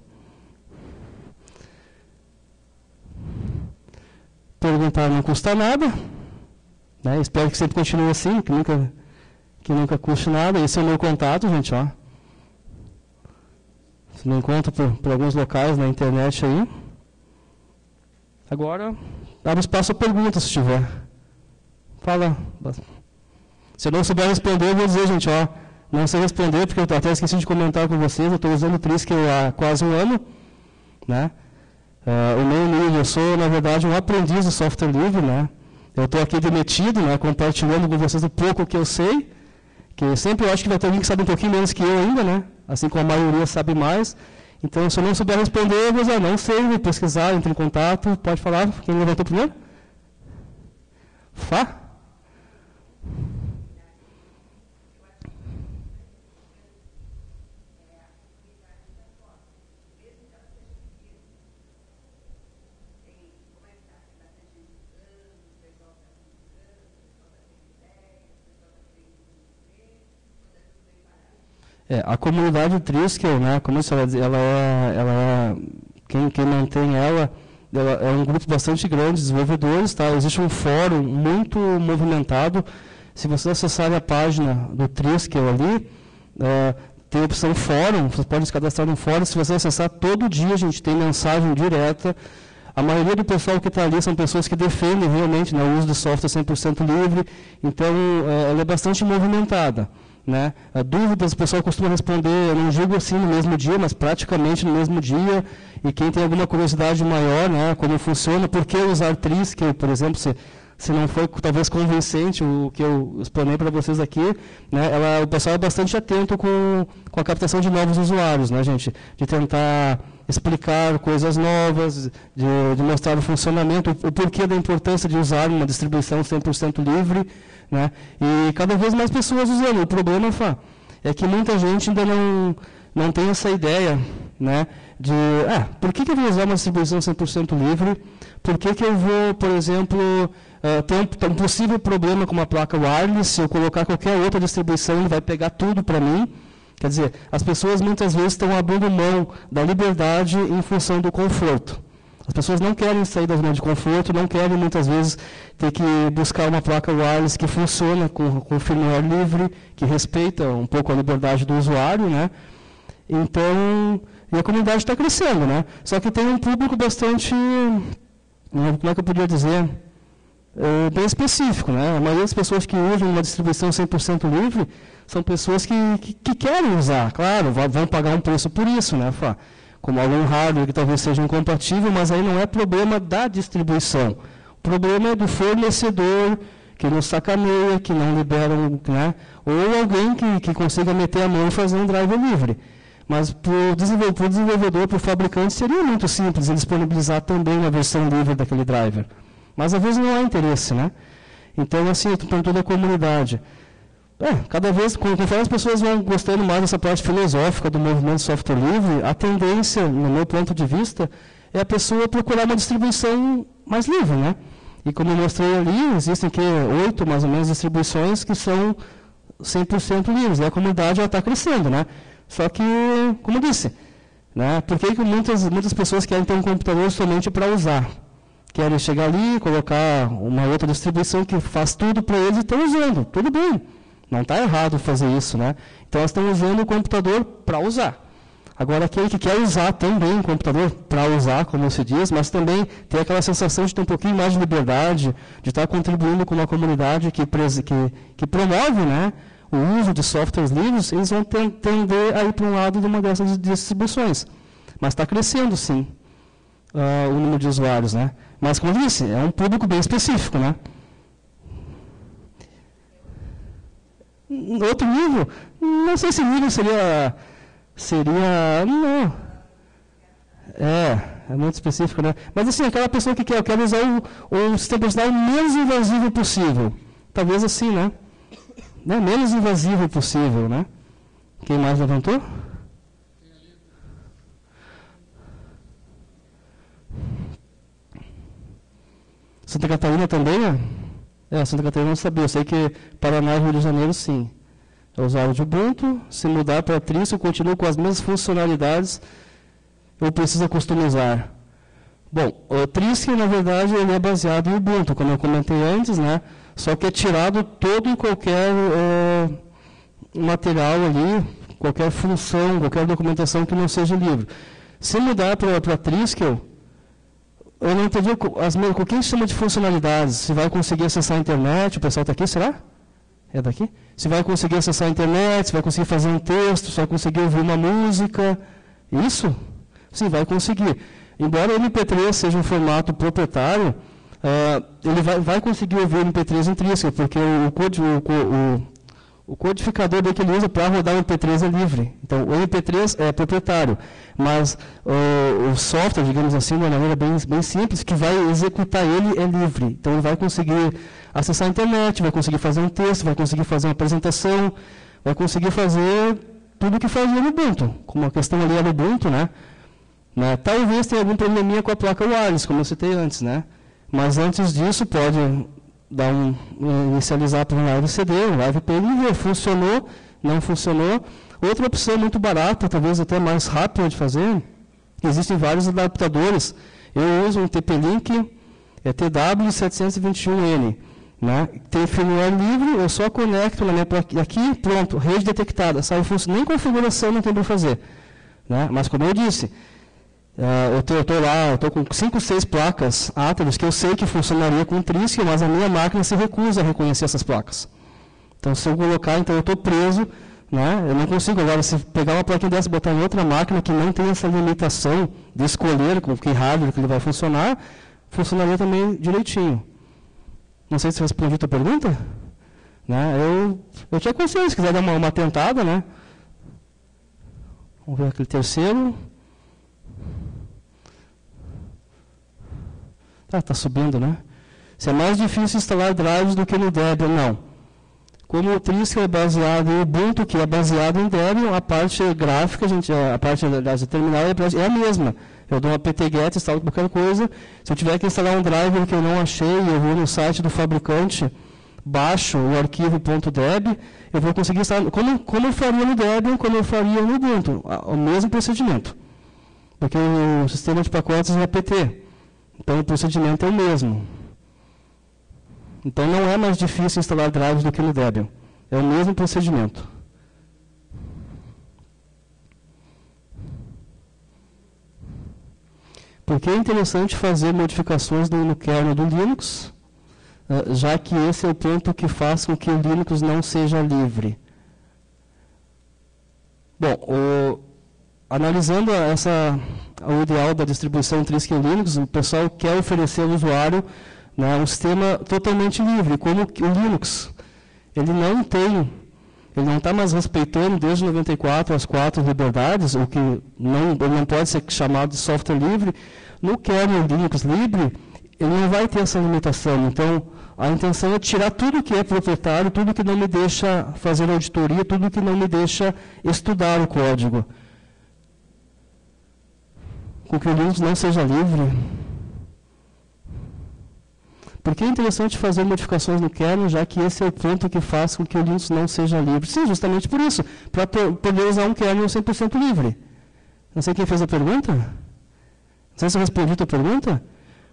Perguntar não custa nada, né? Espero que sempre continue assim, que nunca custe nada. Esse é o meu contato, gente, ó. Se não encontra por alguns locais na internet aí. Agora, abre espaço para perguntas, se tiver. Fala. Se eu não souber responder, eu vou dizer, gente, ó. Não sei responder, porque eu até esqueci de comentar com vocês, eu estou usando o Triskel há quase um ano, né? O meu nível, eu sou, na verdade, um aprendiz de software livre, né? Eu estou aqui demitido, né, compartilhando com vocês o pouco que eu sei, que sempre eu acho que vai ter alguém que sabe um pouquinho menos que eu ainda, né? Assim como a maioria sabe mais. Então, se eu não souber responder, eu vou dizer, não sei, vou pesquisar, entre em contato, pode falar, quem levantou primeiro? Fá? A comunidade Triskel, né, como eu disse, quem mantém ela é um grupo bastante grande de desenvolvedores, tá? Existe um fórum muito movimentado. Se vocês acessarem a página do Triskel ali, tem a opção fórum, vocês podem se cadastrar no fórum. Se você acessar todo dia, a gente tem mensagem direta. A maioria do pessoal que está ali são pessoas que defendem realmente, né, o uso de software 100% livre, então ela é bastante movimentada. Né? Dúvidas, o pessoal costuma responder, eu não digo assim no mesmo dia, mas praticamente no mesmo dia. E quem tem alguma curiosidade maior, né, como funciona, por que usar Triskel, por exemplo, se não foi talvez convincente o que eu explanei para vocês aqui, né, o pessoal é bastante atento com a captação de novos usuários, né, gente? De tentar explicar coisas novas, de mostrar o funcionamento, o porquê da importância de usar uma distribuição 100% livre, né? E cada vez mais pessoas usando. O problema, é que muita gente ainda não tem essa ideia, né, de, por que eu vou usar uma distribuição 100% livre? Por que eu vou, por exemplo, ter um possível problema com uma placa wireless, se eu colocar qualquer outra distribuição, ele vai pegar tudo para mim? Quer dizer, as pessoas muitas vezes estão abrindo mão da liberdade em função do conforto. As pessoas não querem sair da zona de conforto, não querem muitas vezes ter que buscar uma placa wireless que funciona com firmware livre, que respeita um pouco a liberdade do usuário, né? Então, e a comunidade está crescendo, né? Só que tem um público bastante como é que eu podia dizer, bem específico, né? A maioria das pessoas que usam uma distribuição 100% livre são pessoas que querem usar, claro, vão pagar um preço por isso, né? Como algum hardware que talvez seja incompatível, mas aí não é problema da distribuição. O problema é do fornecedor, que não sacaneia, que não libera, né? Ou alguém que consiga meter a mão e fazer um driver livre. Mas para o desenvolvedor, para o fabricante, seria muito simples ele disponibilizar também uma versão livre daquele driver. Mas às vezes não há interesse, né? Então, assim, para toda a comunidade. Cada vez, conforme as pessoas vão gostando mais dessa parte filosófica do movimento software livre, a tendência, no meu ponto de vista, é a pessoa procurar uma distribuição mais livre, né? E como eu mostrei ali, existem 8 mais ou menos distribuições que são 100% livres. E a comunidade está crescendo, né? Só que, como eu disse, né, por que muitas pessoas querem ter um computador somente para usar? Querem chegar ali, colocar uma outra distribuição que faz tudo para eles e estão usando. Tudo bem. Não está errado fazer isso, né? Então, elas estão usando o computador para usar. Agora, aquele que quer usar também o computador para usar, como se diz, mas também ter aquela sensação de ter um pouquinho mais de liberdade, de estar contribuindo com uma comunidade que promove, né, o uso de softwares livres, eles vão tender a ir para um lado de uma dessas distribuições. Mas está crescendo, sim, o número de usuários, né? Mas, como eu disse, é um público bem específico, né? Outro nível, não sei se nível seria não. É muito específico, né? Mas assim, aquela pessoa que quer usar o sistema operacional menos invasivo possível. Talvez assim, né? Menos invasivo possível, né? Quem mais levantou? Santa Catarina também, né? Santa Catarina não sabia. Eu sei que Paraná e Rio de Janeiro, sim. É usuário de Ubuntu. Se mudar para Triskel, continua com as mesmas funcionalidades ou precisa customizar? Bom, o Triskel, na verdade, ele é baseado em Ubuntu, como eu comentei antes, né? Só que é tirado todo e qualquer material ali, qualquer função, qualquer documentação que não seja livre. Se mudar para Triskel, eu não entendi o que chama de funcionalidades. Se vai conseguir acessar a internet, o pessoal está aqui, será? É daqui? Se vai conseguir acessar a internet, se vai conseguir fazer um texto, se vai conseguir ouvir uma música. Isso? Sim, vai conseguir. Embora o MP3 seja um formato proprietário, ele vai conseguir ouvir o MP3 em Triskel, porque o codificador que ele usa para rodar o MP3 é livre. Então, o MP3 é proprietário, mas o software, digamos assim, de uma maneira bem simples, que vai executar ele é livre. Então, ele vai conseguir acessar a internet, vai conseguir fazer um texto, vai conseguir fazer uma apresentação, vai conseguir fazer tudo o que fazia no Ubuntu. Como a questão ali era Ubuntu, né? Talvez tenha algum probleminha com a placa wireless, como eu citei antes, né? Mas antes disso, pode inicializar para um live CD, um live PL e ver, funcionou, não funcionou. Outra opção muito barata, talvez até mais rápida de fazer, existem vários adaptadores. Eu uso um TP-Link, TW721N. Né? Tem firmware livre, eu só conecto na minha placa aqui, pronto, rede detectada, sai funcionando, nem configuração não tem para fazer. Né? Mas como eu disse, eu estou com 5, 6 placas Atlas que eu sei que funcionaria com Triskel, mas a minha máquina se recusa a reconhecer essas placas. Então, se eu colocar, então eu estou preso, né? Eu não consigo agora, se pegar uma plaquinha dessa e botar em outra máquina que não tem essa limitação de escolher com que hardware que ele vai funcionar, funcionaria também direitinho. Não sei se eu respondi a tua pergunta. Né? Eu te aconselho, se quiser dar uma tentada, né? Vamos ver aquele terceiro. Está subindo, né? Se é mais difícil instalar drives do que no Debian, não. Como o Triskel é baseado em Ubuntu, que é baseado em Debian, a parte gráfica, a parte de terminal é a mesma. Eu dou uma apt-get, instalo qualquer coisa. Se eu tiver que instalar um driver que eu não achei, eu vou no site do fabricante, baixo o arquivo .deb, eu vou conseguir instalar, como eu faria no Debian, como eu faria no Ubuntu, o mesmo procedimento. Porque o sistema de pacotes é apt. Então, o procedimento é o mesmo. Então, não é mais difícil instalar drives do que no Debian. É o mesmo procedimento. Por que é interessante fazer modificações no kernel do Linux, já que esse é o ponto que faz com que o Linux não seja livre? Bom, analisando o ideal da distribuição intrínseca em Linux, o pessoal quer oferecer ao usuário, né, um sistema totalmente livre, como o Linux. Ele não está mais respeitando desde 94 as 4 liberdades, o que ele não pode ser chamado de software livre. No kernel Linux livre, ele não vai ter essa limitação. Então, a intenção é tirar tudo que é proprietário, tudo que não me deixa fazer auditoria, tudo que não me deixa estudar o código. Com que o Linux não seja livre. Por que é interessante fazer modificações no kernel, já que esse é o ponto que faz com que o Linux não seja livre? Sim, justamente por isso, para poder usar um kernel 100% livre. Não sei quem fez a pergunta. Não sei se eu respondi a tua pergunta.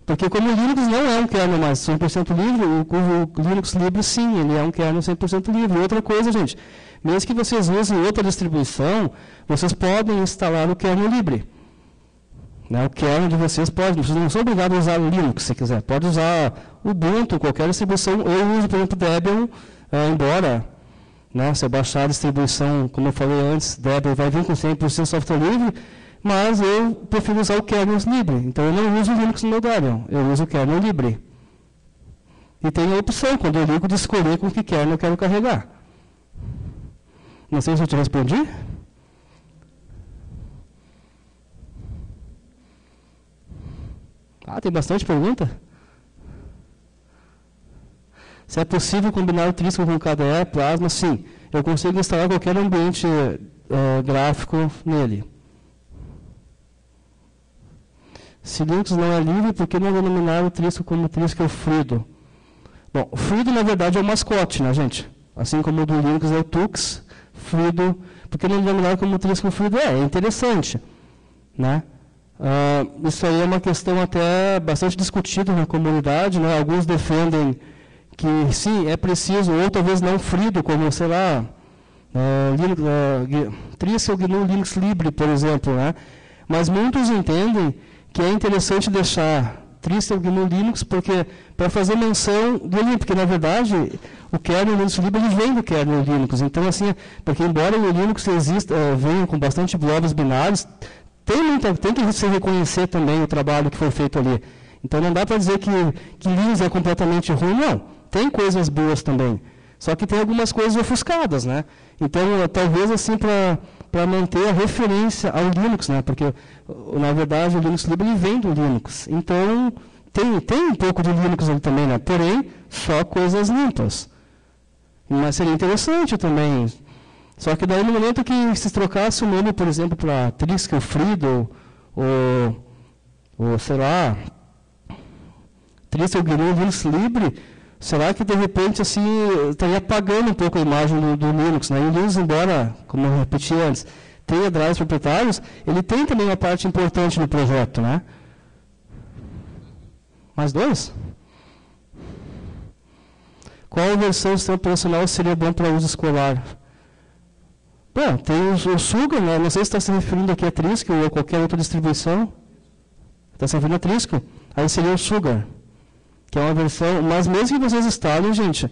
Porque como o Linux não é um kernel mais 100% livre, o Linux Libre sim, ele é um kernel 100% livre. Outra coisa, gente, mesmo que vocês usem outra distribuição, vocês podem instalar o kernel livre. O kernel de vocês vocês não são obrigados a usar o Linux, se quiser. Pode usar o Ubuntu, qualquer distribuição. Eu uso, por exemplo, Debian, embora, né, se eu baixar a distribuição, como eu falei antes, Debian vai vir com 100% software livre, mas eu prefiro usar o kernel livre. Então, eu não uso o Linux no meu Debian, eu uso o kernel livre. E tem a opção, quando eu ligo, de escolher com que kernel eu quero carregar. Não sei se eu te respondi. Tem bastante pergunta? Se é possível combinar o Trisco com o KDE, Plasma, sim. Eu consigo instalar qualquer ambiente gráfico nele. Se Linux não é livre, por que não denominar o Trisco como Trisco Frido? Bom, o Frido, na verdade, é o mascote, né, gente? Assim como o do Linux é o Tux, Frido. Por que não denominar como Trisco Frido? É interessante, né? Isso aí é uma questão até bastante discutida na comunidade, né? Alguns defendem que sim, é preciso, ou talvez não Frido, como, sei lá, Trisco GNU Linux Libre, por exemplo, né? Mas muitos entendem que é interessante deixar Trisco GNU Linux para fazer menção do Linux, porque na verdade o kernel Linux Libre ele vem do kernel Linux. Então, assim, porque embora o Linux venha com bastante blobs binários, tem que se reconhecer também o trabalho que foi feito ali. Então, não dá para dizer que Linux é completamente ruim, não. Tem coisas boas também. Só que tem algumas coisas ofuscadas, né? Então, talvez assim, para manter a referência ao Linux, né? Porque, na verdade, o Linux Libre vem do Linux. Então, tem um pouco de Linux ali também, né? Porém, só coisas limpas. Mas seria interessante também. Só que daí, no momento que se trocasse o nome, por exemplo, para Trisco Frido, ou sei lá, Trisco GNU Linux Libre, será que de repente assim estaria apagando um pouco a imagem do Linux, né? E o Linux, embora, como eu repeti antes, tenha drivers proprietários, ele tem também uma parte importante no projeto, né? Mais 2? Qual versão do sistema operacional seria bom para uso escolar? Bom, tem o Sugar, né? Não sei se está se referindo aqui a Trisco ou a qualquer outra distribuição. Está se referindo a Trisco? Aí seria o Sugar, que é uma versão, mas mesmo que vocês instalem, gente,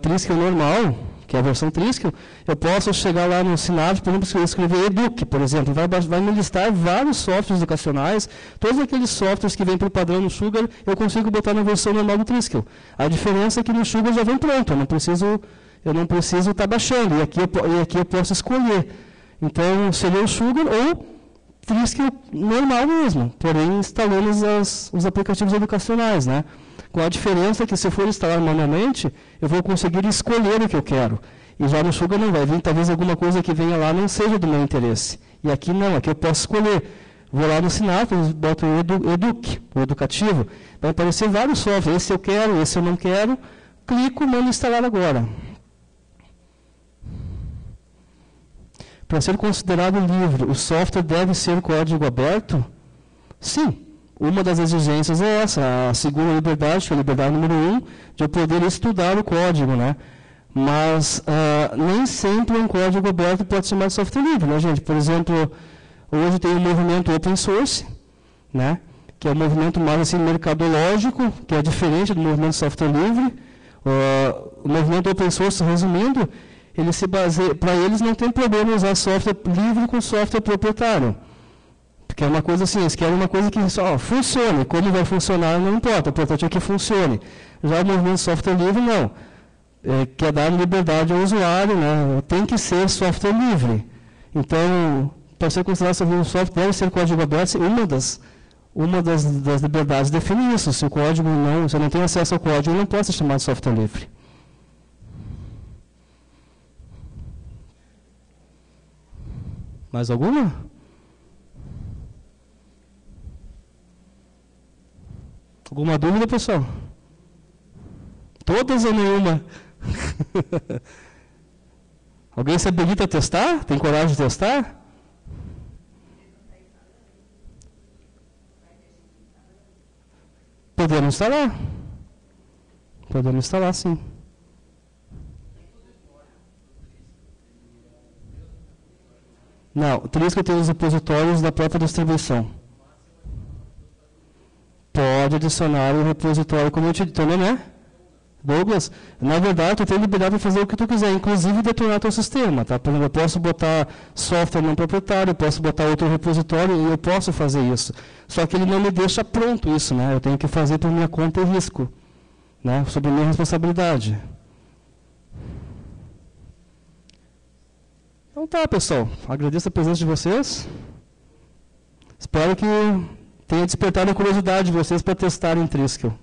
Trisco normal, que é a versão Trisco, eu posso chegar lá no Synapse, por exemplo, escrever Educ, por exemplo, vai me listar vários softwares educacionais, todos aqueles softwares que vêm pelo padrão no Sugar, eu consigo botar na versão normal do Trisco. A diferença é que no Sugar já vem pronto, eu não preciso estar baixando, e aqui eu posso escolher. Então, seria o Sugar ou Trisco normal mesmo, porém instalando os aplicativos educacionais, né? Com a diferença que se eu for instalar manualmente, eu vou conseguir escolher o que eu quero. E já no Sugar não vai vir, talvez alguma coisa que venha lá não seja do meu interesse. E aqui não, aqui eu posso escolher. Vou lá no Synapse, boto o Educ, o educativo, vai aparecer vários softwares, esse eu quero, esse eu não quero, clico, mando instalar agora. Para ser considerado livre, o software deve ser código aberto? Sim. Uma das exigências é essa, a segunda liberdade, que é a liberdade número 1, de eu poder estudar o código, né? Mas nem sempre um código aberto pode ser chamado de software livre, né, gente? Por exemplo, hoje tem o movimento open source, né? Que é um movimento mais assim, mercadológico, que é diferente do movimento software livre. O movimento open source, resumindo, ele se baseia, para eles não tem problema usar software livre com software proprietário. Porque é uma coisa assim, eles querem uma coisa que só funcione. Como vai funcionar não importa, o importante é que funcione. Já o movimento software livre, não. Quer dar liberdade ao usuário, né? Tem que ser software livre. Então, para ser considerado software, deve ser código aberto. Uma das liberdades define isso. Se o código se eu não tenho acesso ao código, eu não posso ser chamado de software livre. Mais alguma? Alguma dúvida, pessoal? Todas ou nenhuma? Alguém se habilita a testar? Tem coragem de testar? Podemos instalar. Podemos instalar, sim. Não, o Trisca tem os repositórios da própria distribuição. Pode adicionar o repositório como eu te disse, né? Douglas, na verdade, tu tem liberdade de fazer o que tu quiser, inclusive detonar teu sistema, tá? Por exemplo, eu posso botar software não proprietário, eu posso botar outro repositório e eu posso fazer isso. Só que ele não me deixa pronto isso, né? Eu tenho que fazer por minha conta e risco, né? Sobre minha responsabilidade. Então tá, pessoal. Agradeço a presença de vocês. Espero que tenha despertado a curiosidade de vocês para testarem Triskel.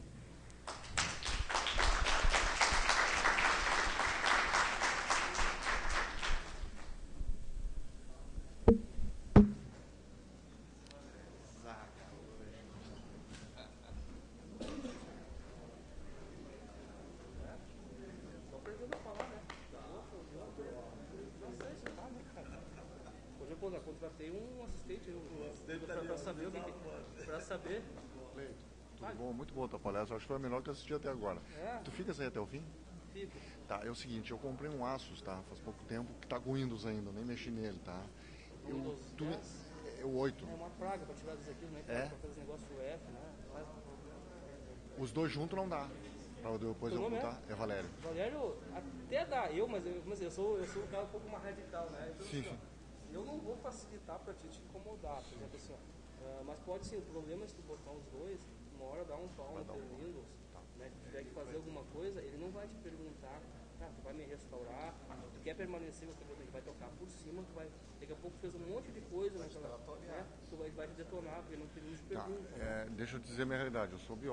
Contratei um assistente para saber o que para saber. Tudo bom, muito bom a tua palestra. Acho que foi a melhor que eu assisti até agora. Tu ficas aí até o fim? Fico. Tá, é o seguinte, eu comprei um Asus, tá? Faz pouco tempo, que tá com Windows ainda, nem mexi nele, tá? É o 8. É uma praga para tirar isso aqui, né? Para fazer esse negócio F, né? Os dois juntos não dá. Pra depois eu botar. É Valério. Valério até dá, mas eu sou um cara um pouco mais radical, né? Então, Sim. Eu não vou facilitar para te incomodar, por exemplo assim, mas pode ser, o problema é se tu botar os dois, uma hora dá um pau no teu Windows, né, que tiver que fazer alguma coisa, ele não vai te perguntar, tu vai me restaurar, tu quer permanecer, ele vai tocar por cima, tu vai, daqui a pouco fez um monte de coisa, né, tu vai te detonar, porque não te pergunta. Deixa eu dizer a minha realidade, eu sou biólogo.